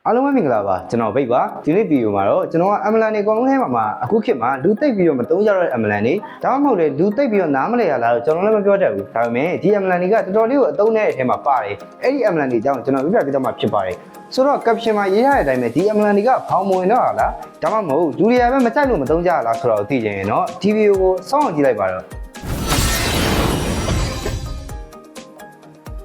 အားလုံးပဲမင်္ဂလာပါကျွန်တော်ဘိတ်ပါဒီနေ့ဗီဒီယိုမှာတော့ကျွန်တော်ကအမလန်တွေအကုန်လုံးထဲမှာအခုခေတ်မှာလူသိပ်ပြီးတော့မသုံးကြတော့တဲ့အမလန်တွေဒါမှမဟုတ်လေလူသိပ်ပြီးတော့နားမလည်ရလားတော့ကျွန်တော်လည်းမပြောတတ်ဘူးဒါပေမဲ့ဒီအမလန်တွေကတော်တော်လေးကိုအသုံးနဲ့အထဲမှာပါတယ်အဲ့ဒီအမလန်တွေအကြောင်းကျွန်တော်ပြပြပေးတော့မှာဖြစ်ပါတယ်ဆိုတော့ caption မှာရေးထားတဲ့အတိုင်းပဲဒီအမလန်တွေကဘောင်မဝင်တော့လားဒါမှမဟုတ်လူတွေကပဲမကြိုက်လို့မသုံးကြရလားဆိုတော့သိချင်ရင်တော့ဒီဗီဒီယိုကိုစောင့်အောင်ကြည့်လိုက်ပါတော့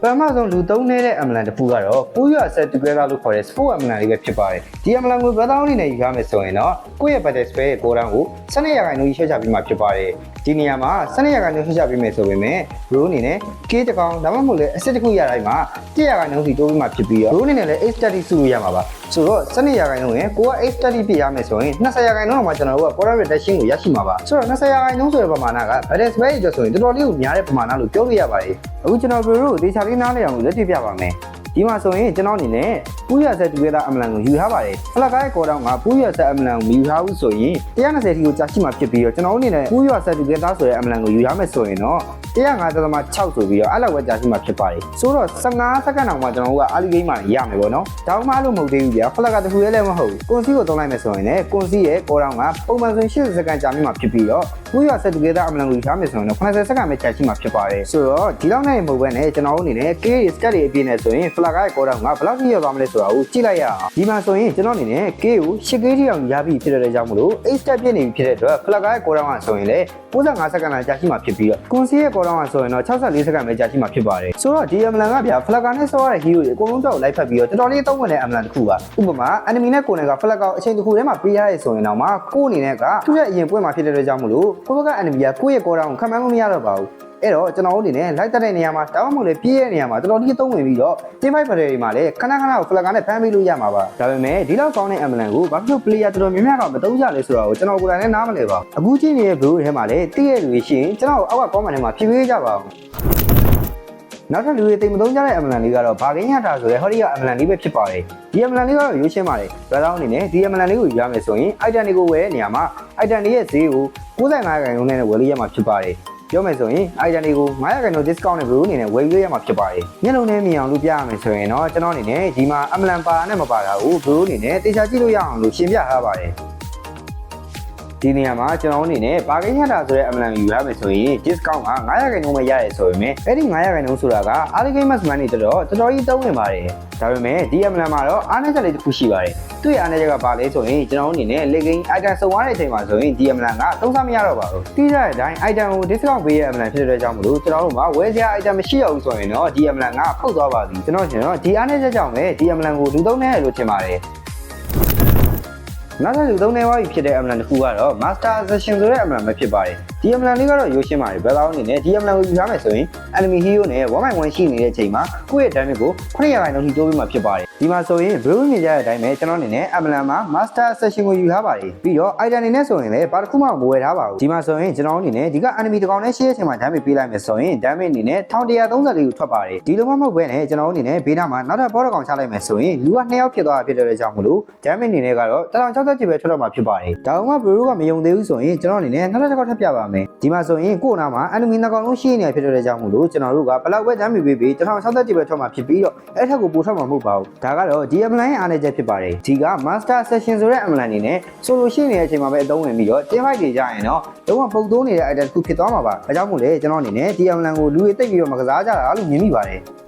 ပထမဆုံးလူသုံးနေတဲ့အမလန်တစ်ခုကတော့ပိုးရွာဆက် together လို့ခေါ်တဲ့ sport အမလန်လေးပဲဖြစ်ပါတယ်ဒီအမလန်ကိုဘယ်တော့အနေနဲ့ယူရမယ်ဆိုရင်တော့ကိုယ့်ရဲ့ battle spare ကိုတန်းကို12ရာခိုင်နှုန်းရှေ့ချပြီးမှဖြစ်ပါတယ်ဒီနေရာမှာ12ရာခိုင်နှုန်းရှေ့ချပြီးမယ်ဆိုပေမဲ့ bro အနေနဲ့ K တကောင်ဒါမှမဟုတ်လေ asset တစ်ခုရတိုင်းမှာ1ရာခိုင်နှုန်းစီတိုးပြီးမှဖြစ်ပြီးတော့ bro အနေနဲ့လည်း 830 စုလို့ရမှာပါဆိုတော့12ရာခိုင်နှုန်းရင်ကိုက 830 ပြရမယ်ဆိုရင်20ရာခိုင်နှုန်းမှာကျွန်တော်တို့က quarter reduction ကိုရရှိမှာပါဆိုတော့20ရာခိုင်နှုန်းဆိုတဲ့ပမာဏက battle spare အတွက်ဆိုရင်တော်တော်လေးကိုများတဲ့ပမာဏလို့ပြောလို့ရပါတယ်အခုကျွန်တော် bro တို့ဒေချာလေးနားလည်အောင်လက်တွေ့ပြပါမယ်ဒီမှာဆိုရင်ကျွန်တော်အနေနဲ့ပူးရဆက်တူရတာအမလန်ကိုယူထားပါတယ်ဖလကားရဲ့ကော်တောင်းကပူးရဆက်အမလန်ကိုမယူထားဘူးဆိုရင်120ထီကိုကြာရှိမှဖြစ်ပြီးတော့ကျွန်တော်အနေနဲ့ပူးရဆက်တူရတာဆိုတဲ့အမလန်ကိုယူရမယ်ဆိုရင်တော့105.6ဆိုပြီးတော့အဲ့လောက်ပဲကြာရှိမှဖြစ်ပါတယ်ဆိုတော့15စက္ကန့်တောင်မှကျွန်တော်တို့ကအာလီဂိမ်းမှာရမယ်ပေါ့နော်ဒါမှမဟုတ်မဟုတ်သေးဘူးဗျာဖလကားတစ်ခုရဲလည်းမဟုတ်ဘူးကွန်စီကိုသုံးလိုက်မယ်ဆိုရင်လည်းကွန်စီရဲ့ကော်တောင်းကပုံမှန်ဆိုရင်80စက္ကန့်ကြာမိမှဖြစ်ပြီးတော့ပူးရဆက်တူရတာအမလန်ကိုယူထားမယ်ဆိုရင်တော့80စက္ကန့်ပဲကြာရှိမှဖြစ်ပါတယ်ဆိုတော့ဒီလောက်နဲ့မဟုတ်ဘဲနဲ့ကျွန်တော်အနေနဲ့ K ရဲ့ stat တွေအပြည့်နဲ့ဆိုရင်ဖလကားရဲ့ကော်တောင်းကဘယ်လောက်ကြီးရောက်သွားမလဲဆိုတာကိုကြည့်လိုက်ရအောင်ဒီမှာဆိုရင်ကျွန်တော်အနေနဲ့ K ကို 8K ထိအောင်ရပြီဖြစ်တဲ့ကြောင့်မလို့ 8 step ပြည့်နေပြီဖြစ်တဲ့အတွက်ဖလကားရဲ့ကော်တောင်းကဆိုရင်လည်း95စက္ကန့်လောက်ကြာရှိမှဖြစ်ပြီးတော့ကွန်စီရဲ့ကော်တောင်းကဆိုရင်တော့64စက္ကန့်ပဲကြာရှိမှဖြစ်ပါတယ်ဆိုတော့ဒီအမလန်ကဗျာဖလကားနဲ့ဆောရတဲ့ hero တွေအကုန်လုံးတော့လိုက်ဖက်ပြီးတော့တော်တော်လေးသုံးဝင်တဲ့အမလန်တစ်ခုပါဥပမာ enemy နဲ့ကိုယ်နဲ့ကဖလကားအချိန်တစ်ခုထဲမှာပေးရရဲဆိုရင်တော့မှကိုယ်အနေနဲ့ကသူ့ရဲ့အရင်ပွင့်မှာဖြစ်တဲ့အတွက်ကြောင့်မလို့ကိုယ့်ဘက်က enemy ကကိုယ့်ရဲ့ကော်တောင်းကိုခံမှန်းလို့မရတော့ပါဘူးအဲ့တော့ကျွန်တော်တို့အနေနဲ့လိုက်တက်တဲ့နေရာမှာတောင်းမလို့လေပြည့်ရဲ့နေရာမှာတော်တော်ကြီးသုံးဝင်ပြီးတော့ team fight battle တွေမှာလည်းခဏခဏကို flag နဲ့ဖမ်းပေးလို့ရမှာပါဒါပေမဲ့ဒီလောက်ကောင်းတဲ့ ambulance ကိုဘာဖြစ်လို့ player တော်တော်များများကမသုံးကြလဲဆိုတာကိုကျွန်တော်ကိုယ်တိုင်လည်းနားမလည်ပါဘူးအခုကြည့်နေတဲ့ bro တွေထဲမှာလည်းတည့်ရဲ့လူတွေရှိရင်ကျွန်တော်အောက်က comment ထဲမှာဖြည့်ပေးကြပါဦးနောက်ထပ်လူတွေတိတ်မသုံးကြတဲ့ ambulance လေးကတော့ဘာဂိမ်းရတာဆိုရဲဟောဒီက ambulance လေးပဲဖြစ်ပါတယ်ဒီ ambulance လေးကတော့ရွေးရှင်းပါတယ်ဘယ်တော့အနေနဲ့ဒီ ambulance လေးကိုယူရမယ်ဆိုရင် item တွေကိုဝယ်တဲ့နေရာမှာ item တွေရဲ့ဈေးကို95ရာခိုင်နှုန်းနဲ့ဝယ်လို့ရမှာဖြစ်ပါတယ်ပြောမယ်ဆိုရင် item တွေကို900ခန့်တော့ discount နဲ့ bro အနေနဲ့ဝယ်ယူရမှာဖြစ်ပါတယ်။မျက်လုံးနဲ့မြင်အောင်လို့ပြရမယ်ဆိုရင်တော့ကျွန်တော်အနေနဲ့ဒီမှာအမလန်ပါနဲ့မပါတာကို bro အနေနဲ့တေချာကြည့်လို့ရအောင်လို့ရှင်းပြထားပါတယ်။ဒီနေရာမှာကျွန်တော်အနေနဲ့ဘာကိန်းရတာဆိုတဲ့အမလန်ယူရမယ်ဆိုရင် discount က900ခန့်တော့မရရဲဆိုပေမဲ့အဲ့ဒီ900ခန့်တော့ဆိုတာက Ali Gamers Man တွေတော်တော်ကြီးသုံးဝင်ပါတယ်။ဒါပေမဲ့ဒီအမလန်မှာတော့အားနည်းချက်လေးတစ်ခုရှိပါတယ်။သူ့ရဲ့အားနည်းချက်ကဘာလဲဆိုရင်ကျွန်တော်အနေနဲ့ leg game item စုံသွားတဲ့အချိန်မှာဆိုရင်ဒီအမလန်ကသုံးစားမရတော့ပါဘူး။ပြီးကြတဲ့အတိုင်း item ကို discount ပေးရဲ့အမလန်ဖြစ်တဲ့ကြောင့်မလို့ကျွန်တော်တို့မှာဝယ်စရာ item မရှိတော့ဘူးဆိုရင်တော့ဒီအမလန်ကဖုတ်သွားပါပြီ။ကျွန်တော်ဒီအားနည်းချက်ကြောင့်ပဲဒီအမလန်ကိုလူသုံးနေတယ်လို့ထင်ပါတယ်။နောက်ထပ်လူသုံးနေပါပြီဖြစ်တဲ့အမလန်တစ်ခုကတော့ Master Session ဆိုတဲ့အမလန်ပဲဖြစ်ပါတယ်။ဒီအမလန်လေးကတော့ရိုးရှင်းပါတယ်။ဘယ်လောက်အနေနဲ့ဒီအမလန်ကိုယူထားမယ်ဆိုရင် enemy hero နဲ့ 1-1 ရှိနေတဲ့အချိန်မှာကိုယ့်ရဲ့ damage ကို900ရာခိုင်နှုန်းထိတိုးပြီးမှဖြစ်ပါတယ်။ဒီမှာဆိုရင် bro မြင်ကြတဲ့အတိုင်းပဲကျွန်တော်အနေနဲ့အမလန်မှာ Master Session ကိုယူထားပါတယ်။ပြီးတော့ item အနေနဲ့ဆိုရင်လည်းဘာတစ်ခုမှမဝယ်ထားပါဘူး။ဒီမှာဆိုရင်ကျွန်တော်အနေနဲ့ဒီက enemy တစ်ကောင်နဲ့ရှိတဲ့အချိန်မှာ damage ပေးလိုက်မယ်ဆိုရင် damage အနေနဲ့1134ကိုထွက်ပါတယ်။ဒီလိုမှမဟုတ်ဘဲနဲ့ကျွန်တော်အနေနဲ့ဘေးနားမှာနောက်ထပ်ဘောတစ်ကောင်ချလိုက်မယ်ဆိုရင်လူက2ယောက်ဖြစ်သွားတာဖြစ်တဲ့ကြောင့်မလို့ damage အနေနဲ့ကတော့1060ပဲထွက်တော့မှာဖြစ်ပါတယ်။ဒါမှမဟုတ် bro ကမယုံသေးဘူးဆိုရင်ကျွန်တော်အနေနဲ့နောက်ထပ်တစ်ခေါက်ထပ်ပြပါမယ်။ဒီမှာဆိုရင်ကိုယ်နာမှာ enemy နှစ်ကောင်လုံးရှိနေဖြစ်တဲ့ကြောင့်မလို့ကျွန်တော်တို့ကဘလောက်ပဲ damage ပေးပြီး1060ပဲထွက်မှာဖြစ်ပြီးတော့အဲ့ထက်ကိုပိုထွက်မှာမဟုတ်ပါဘူး။ဒါကတော့ဒီ ammline ရဲ့အားနည်းချက်ဖြစ်ပါတယ်။ဒီက master session ဆိုတဲ့ ammline အနေနဲ့ solo ရှိနေတဲ့အချိန်မှာပဲအသုံးဝင်ပြီးတော့ team fight တွေကြရင်တော့လုံးဝပုတ်သိုးနေတဲ့ item တစ်ခုဖြစ်သွားမှာပါ။ဒါကြောင့်မို့လဲကျွန်တော်အနေနဲ့ဒီ ammline ကိုလူတွေတိတ်ပြီးတော့မကစားကြတာလို့မြင်မိပါတယ်။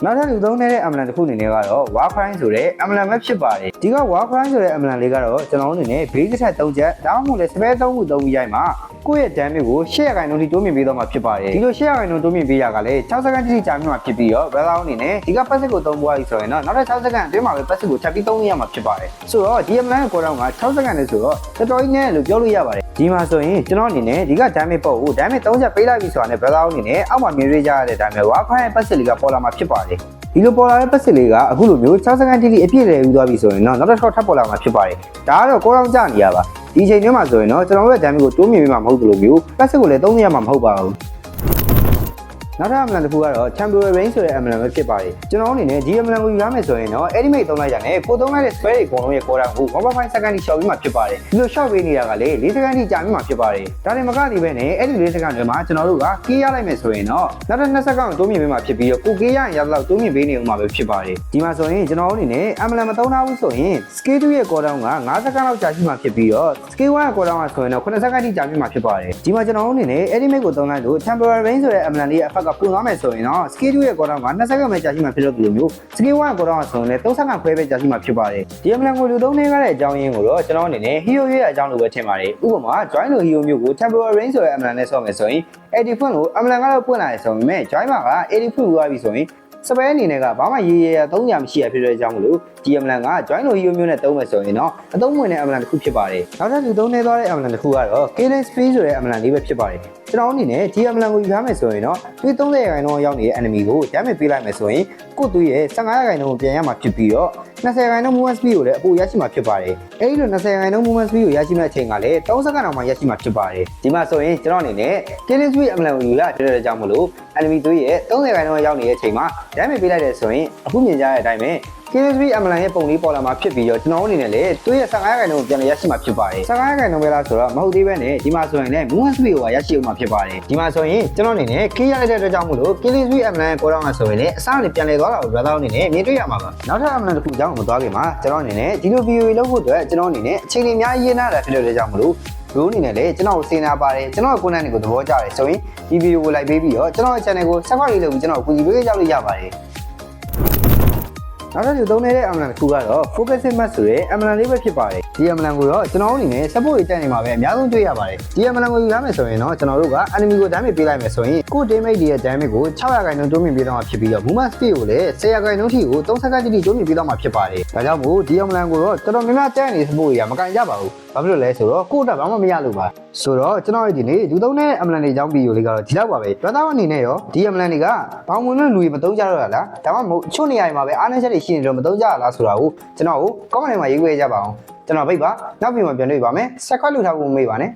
နောက်ထပ်လူသုံးနေတဲ့အမလန်တစ်ခုအနေနဲ့ကတော့ Warcry ဆိုတဲ့အမလန်ပဲဖြစ်ပါတယ်ဒီက Warcry ဆိုတဲ့အမလန်လေးကတော့ကျွန်တော်အနေနဲ့ဘေးတစ်ထက်3ချက်ဒါမှမဟုတ်လဲ spare 3ခု3ပြီးရိုက်မှာကိုယ့်ရဲ့ damage ကို800ရာခိုင်နှုန်းထိတိုးမြင့်ပေးတော့မှာဖြစ်ပါတယ်ဒီလို800ရာခိုင်နှုန်းတိုးမြင့်ပေးရကလည်း6စက္ကန့်တိတိကြာမြင့်မှာဖြစ်ပြီးတော့ Bella အနေနဲ့ဒီက passive ကိုသုံးပွားပြီဆိုရင်တော့နောက်ထပ်6စက္ကန့်အတွင်းမှာပဲ passive ကိုထပ်ပြီးသုံးရမှာဖြစ်ပါတယ်ဆိုတော့ဒီအမလန်ရဲ့ကိုတောင်းက6စက္ကန့်နဲ့ဆိုတော့တော်တော်ကြီးနည်းတယ်လို့ပြောလို့ရပါတယ်ဒီမှာဆိုရင်ကျွန်တော်အနေနဲ့ဒီက damage ပုတ်ကို damage 3ချက်ပေးလိုက်ပြီဆိုတာနဲ့ Bella အနေနဲ့အောက်မှာမြင်ရကြရတဲ့ damage Warcry ရဲ့ passive လေးကပေါ်လာမှာဖြစ်ပါတယ်ဒီလိုပေါ်လာတဲ့ပတ်စစ်လေးကအခုလိုမျိုး6စက္ကန့်တိတိအပြည့်လဲယူသွားပြီဆိုရင်တော့နောက်တစ်ခါထပ်ပေါ်လာမှာဖြစ်ပါတယ်ဒါကတော့ကိုယ်တော်ကြနေရပါဒီချိန်ထဲမှာဆိုရင်တော့ကျွန်တော်တို့ရဲ့ damage ကိုတိုးမြင့်ပြီးမှမဟုတ်ဘူးလို့မျိုးပတ်စစ်ကိုလည်းသုံးရမှာမဟုတ်ပါဘူးန နောက်ထပ်အမလန်တစ်ခုကတော့ temporary range ဆိုတဲ့အမလန်ပဲဖြစ်ပါတယ်ကျွန်တော်အနေနဲ့ဒီအမလန်ကိုယူရမယ်ဆိုရင်တော့ edit သုံးလိုက်ရတယ်ကိုသုံးလိုက်တဲ့ spell တွေအကုန်လုံးရဲ့ cooldown ကို 1.5 second ထိရှော့ပြီးမှဖြစ်ပါတယ်ဒီလိုရှော့ပေးနေတာကလေ4 second ထိကြာပြီးမှဖြစ်ပါတယ်ဒါတွေမကသေးပဲနဲ့အဲ့ဒီ4 second တွေမှာကျွန်တော်တို့ကကေးရလိုက်မယ်ဆိုရင်တော့နောက်ထပ်2 second ကိုတိုးမြင့်ပေးမှဖြစ်ပြီးတော့ကိုကေးရရင်ရတော့တိုးမြင့်ပေးနေအောင်မှာပဲဖြစ်ပါတယ်ဒီမှာဆိုရင်ကျွန်တော်အနေနဲ့အမလန်မသုံးထားဘူးဆိုရင် skill 2ရဲ့ cooldown က5 second လောက်ကြာရှိမှဖြစ်ပြီးတော့ skill 1ရဲ့ cooldown ကဆိုရင်တော့9 second ထိကြာပြီးမှဖြစ်ပါတယ်ဒီမှာကျွန်တော်အနေနဲ့ edit ကိုသုံးလိုက်လို့ temporary range ဆိုတဲ့အမလန်လေးရဲ့အဖက်ကပုံသွားမယ်ဆိုရင်တော့ skill 2ရဲ့ cooldown က2 second ပဲကြာရှိမှဖြစ်လို့ဒီလိုမျိုး skill 1ရဲ့ cooldown ကဆိုရင်လည်း3 second ခွဲပဲကြာရှိမှဖြစ်ပါတယ်ဒီအမလန်ကိုလူသုံးနေရတဲ့အကြောင်းရင်းကိုတော့ကျွန်တော်အနေနဲ့ hero ရဲ့အကြောင်းလိုပဲထင်ပါတယ်ဥပမာ join လို hero မျိုးကို temporary range ဆိုတဲ့အမလန်နဲ့ဆော့မယ်ဆိုရင် edit ဖွင့်လို့အမလန်ကတော့ပွင့်လာတယ်ဆိုပေမဲ့ join မှာက edit ဖွင့်သွားပြီဆိုရင်စပယ်အနေနဲ့ကဘာမှရေးရ300မရှိရဖြစ်တဲ့အကြောင်းမလို့ဒီအမလန်က join လို hero မျိုးနဲ့သုံးမယ်ဆိုရင်တော့အသုံးဝင်တဲ့အမလန်တစ်ခုဖြစ်ပါတယ်နောက်ထပ်လူသုံးနေသွားတဲ့အမလန်တစ်ခုကတော့ killing spree ဆိုတဲ့အမလန်လေးပဲဖြစ်ပါတယ်ကျွန်တော်အနေနဲ့ဒီအမလန်ကိုယူထားမယ်ဆိုရင်တော့သူ30ရာခိုင်နှုန်းရောက်နေတဲ့ enemy ကို damage ပေးလိုက်မယ်ဆိုရင်ကိုယ့်သူရဲ့15ရာခိုင်နှုန်းကိုပြန်ရမှာဖြစ်ပြီးတော့20ရာခိုင်နှုန်း movement speed ကိုလည်းအပိုရရှိမှာဖြစ်ပါတယ်အဲဒီလို20ရာခိုင်နှုန်း movement speed ကိုရရှိမဲ့အချိန်ကလည်း3စက္ကန့်အောင်မှရရှိမှာဖြစ်ပါတယ်ဒီမှာဆိုရင်ကျွန်တော်အနေနဲ့ killing spree အမလန်ကိုယူရတဲ့အတွက်ကြောင့်မလို့ enemy သူရဲ့30ရာခိုင်နှုန်းရောက်နေတဲ့အချိန်မှာ damage ပေးလိုက်တယ်ဆိုရင်အခုမြင်ကြတဲ့အတိုင်းပဲKSB အမလန်ရဲ့ပုံလေးပေါ်လာမှာဖြစ်ပြီးတော့ကျွန်တော်အနေနဲ့လည်းသူ့ရဲ့15ရာခိုင်နှုန်းကိုပြန်လည်ရရှိမှာဖြစ်ပါတယ်15ရာခိုင်နှုန်းပဲလားဆိုတော့မဟုတ်သေးပဲနဲ့ဒီမှာဆိုရင်လည်း movement speed ကိုရရှိအောင်မှာဖြစ်ပါတယ်ဒီမှာဆိုရင်ကျွန်တော်အနေနဲ့ key ရလိုက်တဲ့အတွက်ကြောင့်မို့လို့ KSB အမလန်ကိုတော့မှာဆိုရင်လည်းအစားနဲ့ပြန်လည်သွားတာကို brother အနေနဲ့မြင်တွေ့ရမှာပါနောက်ထပ်အမလန်တစ်ခုကြောင့်မသွားခင်မှာကျွန်တော်အနေနဲ့ဒီလို video လုပ်ဖို့အတွက်ကျွန်တော်အနေနဲ့အချိန်ကြီးအများကြီးရင်းနာတာဖြစ်တဲ့အတွက်ကြောင့်မို့လို့ရိုးအနေနဲ့လည်းကျွန်တော်ကိုစေနာပါတယ်ကျွန်တော်ရဲ့ content တွေကိုသဘောကျတယ်ဆိုရင်ဒီ video ကို like ပေးပြီးတော့ကျွန်တော်ရဲ့ channel ကို subscribe လုပ်ပြီးကျွန်တော်ကိုကူညီပေးကြလို့ရပါတယ်နောက်တစ်ခုသုံးနေတဲ့အမလန်တစ်ခုကတော့ focusing mask ဆိုတဲ့အမလန်လေးပဲဖြစ်ပါတယ်ဒီအမလန်ကိုတော့ကျွန်တော်အနေနဲ့ support တွေတက်နေမှာပဲအများဆုံးတွေ့ရပါတယ်ဒီအမလန်ကိုယူရမယ်ဆိုရင်တော့ကျွန်တော်တို့က enemy ကို damage ပေးလိုက်မယ်ဆိုရင်ကို teammate တွေရဲ့ damage ကို6ရာခိုင်နှုန်းတိုးမြင့်ပေးတော့မှာဖြစ်ပြီးတော့ movement speed ကိုလည်း10ရာခိုင်နှုန်းထိကို3စက္ကန့်တိတိတိုးမြင့်ပေးတော့မှာဖြစ်ပါတယ်ဒါကြောင့်မို့ဒီအမလန်ကိုတော့တော်တော်များများတက်နေ support တွေကမကန်ကြပါဘူးဘာဖြစ်လို့လဲဆိုတော့ကိုယ့်အတွက်ဘာမှမရလို့ပါဆိုတော့ကျွန်တော်ဒီနေ့လူသုံးတဲ့အမလန်တွေအကြောင်းဗီဒီယိုလေးကတော့ဒီလောက်ပါပဲ brother အနေနဲ့ရောဒီအမလန်တွေကဘောင်ဝင်လို့လူတွေမသုံးကြတော့လားဒါမှမဟုတ်အချို့နေရာတွေမှာပဲအားနည်းချက်တွေရှိနေတော့မသုံးကြလားဆိုတာကိုကျွန်တော်ကို comment ထဲမှာရေးပေးကြပါအောင်ကျွန်တော်ဖိတ်ပါနောက်ပြီးမှပြန်တွေ့ပါမယ် subscribe လုပ်ထားဖို့မမေ့ပါနဲ့